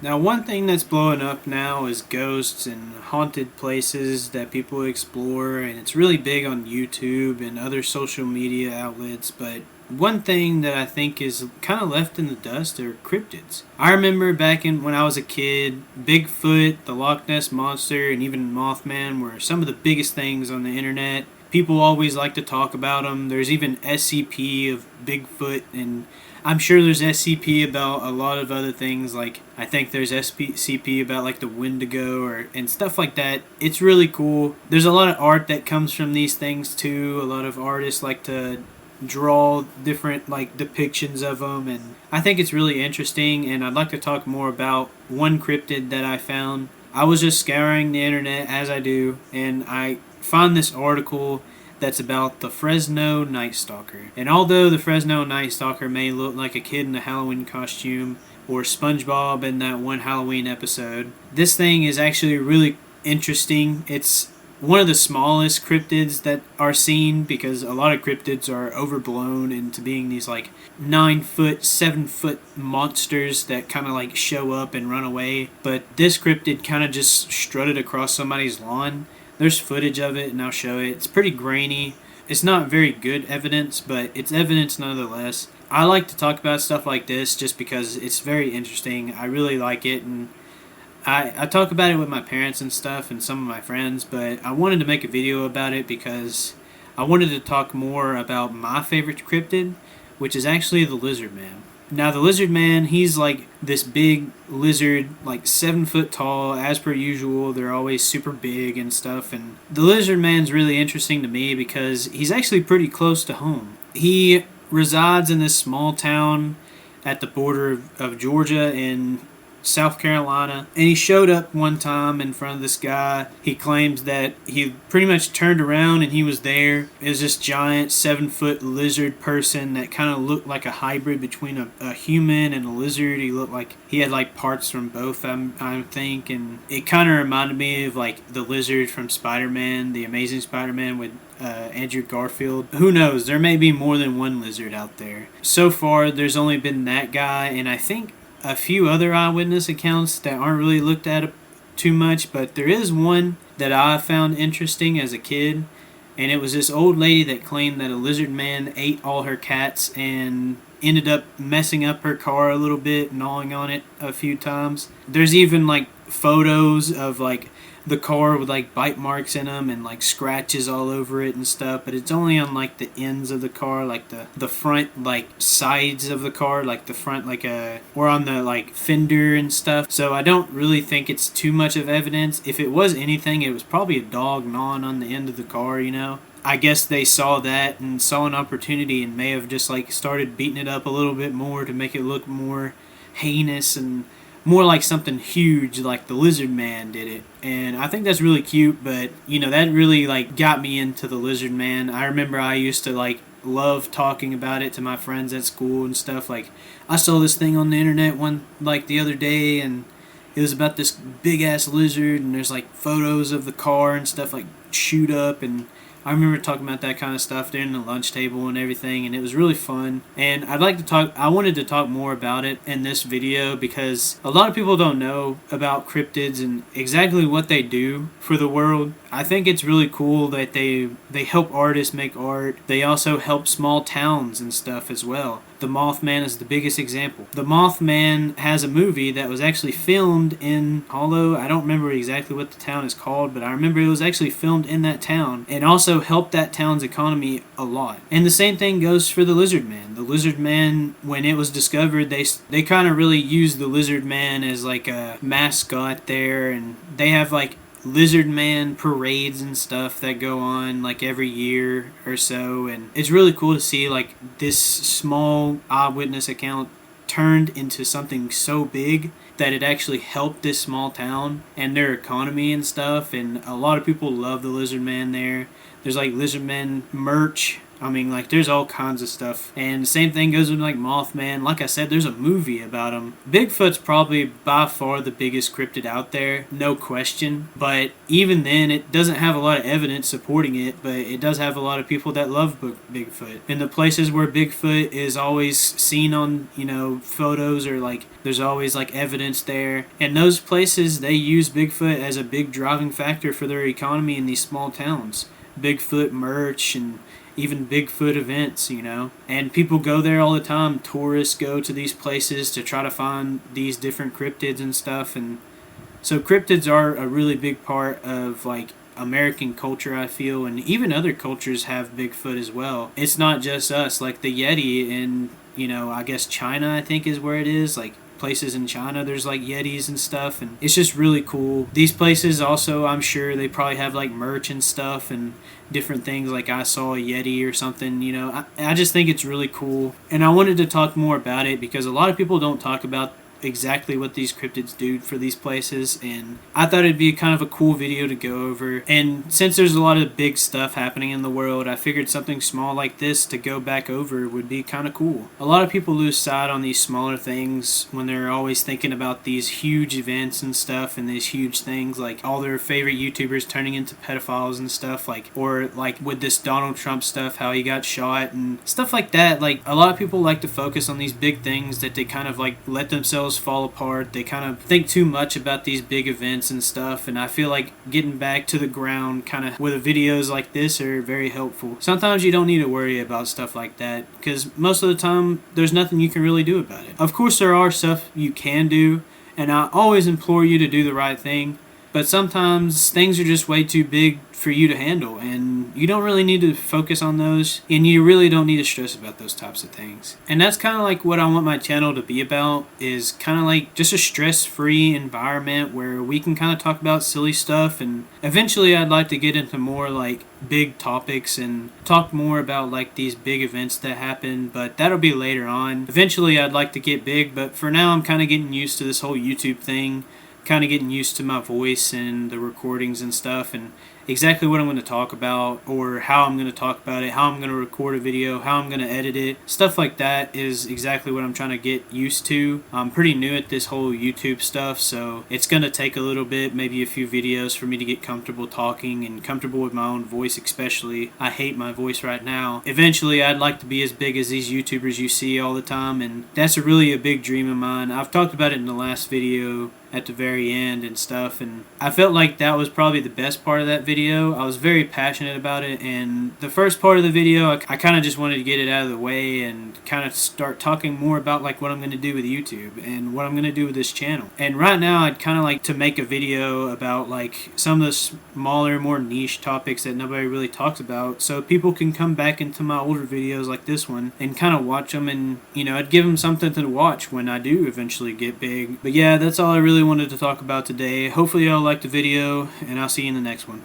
Now, one thing that's blowing up now is ghosts and haunted places that people explore, and it's really big on YouTube and other social media outlets. But one thing that I think is kind of left in the dust are cryptids. I remember back in when I was a kid, Bigfoot, the Loch Ness Monster, and even Mothman were some of the biggest things on the internet. People always like to talk about them. There's even SCP of Bigfoot, and I'm sure there's SCP about a lot of other things. Like I think there's SCP about like the Wendigo or and stuff like that. It's really cool. There's a lot of art that comes from these things too. A lot of artists like to draw different like depictions of them, and I think it's really interesting. And I'd like to talk more about one cryptid that I found. I was just scouring the internet as I do, and I found this article that's about the Fresno Night Stalker. And although the Fresno Night Stalker may look like a kid in a Halloween costume or SpongeBob in that one Halloween episode, this thing is actually really interesting. It's one of the smallest cryptids that are seen because a lot of cryptids are overblown into being these like 9 foot, 7 foot monsters that kind of like show up and run away. But this cryptid kind of just strutted across somebody's lawn. There's footage of it, and I'll show it. It's pretty grainy. It's not very good evidence, but it's evidence nonetheless. I like to talk about stuff like this just because it's very interesting. I really like it, and I talk about it with my parents and stuff and some of my friends, but I wanted to make a video about it because I wanted to talk more about my favorite cryptid, which is actually the lizard man. Now, the lizard man, he's like this big lizard, like 7 foot tall, as per usual. They're always super big and stuff. And the lizard man's really interesting to me because he's actually pretty close to home. He resides in this small town at the border of Georgia and South Carolina, and he showed up one time in front of this guy. He claims that he pretty much turned around and he was there. It was this giant 7 foot lizard person that kind of looked like a hybrid between a human and a lizard. He looked like he had like parts from both, I think, and it kind of reminded me of like the lizard from Spider-Man, the Amazing Spider-Man with Andrew Garfield. Who knows? There may be more than one lizard out there. So far, there's only been that guy, and I think a few other eyewitness accounts that aren't really looked at too much, but there is one that I found interesting as a kid, and it was this old lady that claimed that a lizard man ate all her cats and ended up messing up her car a little bit, gnawing on it a few times. There's even like photos of like the car with like bite marks in them and like scratches all over it and stuff, but it's only on like the ends of the car, like the front like sides of the car, like the front like or on the like fender and stuff. So I don't really think it's too much of evidence. If it was anything, it was probably a dog gnawing on the end of the car, you know. I guess they saw that and saw an opportunity and may have just like started beating it up a little bit more to make it look more heinous and more like something huge, like the lizard man did it. And I think that's really cute, but you know, that really like got me into the lizard man. I remember I used to like love talking about it to my friends at school and stuff. Like, I saw this thing on the internet one like the other day, and it was about this big ass lizard, and there's like photos of the car and stuff like shoot up, and I remember talking about that kind of stuff during the lunch table and everything, and it was really fun. And I wanted to talk more about it in this video because a lot of people don't know about cryptids and exactly what they do for the world. I think it's really cool that they help artists make art. They also help small towns and stuff as well. The Mothman is the biggest example. The Mothman has a movie that was actually filmed in, although I don't remember exactly what the town is called, but I remember it was actually filmed in that town and also helped that town's economy a lot. And the same thing goes for the Lizard Man. The Lizard Man, when it was discovered, they kind of really used the Lizard Man as like a mascot there, and they have like Lizard Man parades and stuff that go on like every year or so, and it's really cool to see like this small eyewitness account turned into something so big that it actually helped this small town and their economy and stuff. And a lot of people love the Lizard Man there. There's like Lizard Man merch. I mean, like, there's all kinds of stuff. And the same thing goes with, like, Mothman. Like I said, there's a movie about him. Bigfoot's probably by far the biggest cryptid out there, no question. But even then, it doesn't have a lot of evidence supporting it, but it does have a lot of people that love Bigfoot. And the places where Bigfoot is always seen on, photos, or, like, there's always, like, evidence there. And those places, they use Bigfoot as a big driving factor for their economy in these small towns. Bigfoot merch and even Bigfoot events, And people go there all the time. Tourists go to these places to try to find these different cryptids and stuff. And so cryptids are a really big part of, like, American culture, I feel. And even other cultures have Bigfoot as well. It's not just us. Like the Yeti in, I guess China, I think is where it is. Like, places in China, there's like Yetis and stuff, and it's just really cool. These places also, I'm sure they probably have like merch and stuff and different things. Like I saw a Yeti or something, I just think it's really cool, and I wanted to talk more about it because a lot of people don't talk about exactly what these cryptids do for these places, and I thought it'd be kind of a cool video to go over. And since there's a lot of big stuff happening in the world, I figured something small like this to go back over would be kind of cool. A lot of people lose sight on these smaller things when they're always thinking about these huge events and stuff and these huge things, like all their favorite YouTubers turning into pedophiles and stuff, or with this Donald Trump stuff, how he got shot and stuff like that. Like, a lot of people like to focus on these big things that they kind of like let themselves fall apart. They kind of think too much about these big events and stuff, and I feel like getting back to the ground kind of with videos like this are very helpful. Sometimes you don't need to worry about stuff like that because most of the time there's nothing you can really do about it. Of course there are stuff you can do, and I always implore you to do the right thing, but sometimes things are just way too big for you to handle, and you don't really need to focus on those, and you really don't need to stress about those types of things. And that's kind of like what I want my channel to be about, is kind of like just a stress-free environment where we can kind of talk about silly stuff, and eventually I'd like to get into more like big topics and talk more about like these big events that happen, but that'll be later on. Eventually I'd like to get big, but for now I'm kind of getting used to this whole YouTube thing, kind of getting used to my voice and the recordings and stuff, and exactly what I'm going to talk about, or how I'm going to talk about it, how I'm going to record a video, how I'm going to edit it. Stuff like that is exactly what I'm trying to get used to. I'm pretty new at this whole YouTube stuff, so it's going to take a little bit, maybe a few videos, for me to get comfortable talking and comfortable with my own voice especially. I hate my voice right now. Eventually I'd like to be as big as these YouTubers you see all the time, and that's really a big dream of mine. I've talked about it in the last video at the very end and stuff, and I felt like that was probably the best part of that video. I was very passionate about it, and the first part of the video I kind of just wanted to get it out of the way and kind of start talking more about like what I'm going to do with YouTube and what I'm going to do with this channel. And right now I'd kind of like to make a video about like some of the smaller, more niche topics that nobody really talks about, so people can come back into my older videos like this one and kind of watch them, and I'd give them something to watch when I do eventually get big. But yeah, that's all I really wanted to talk about today. Hopefully y'all liked the video, and I'll see you in the next one.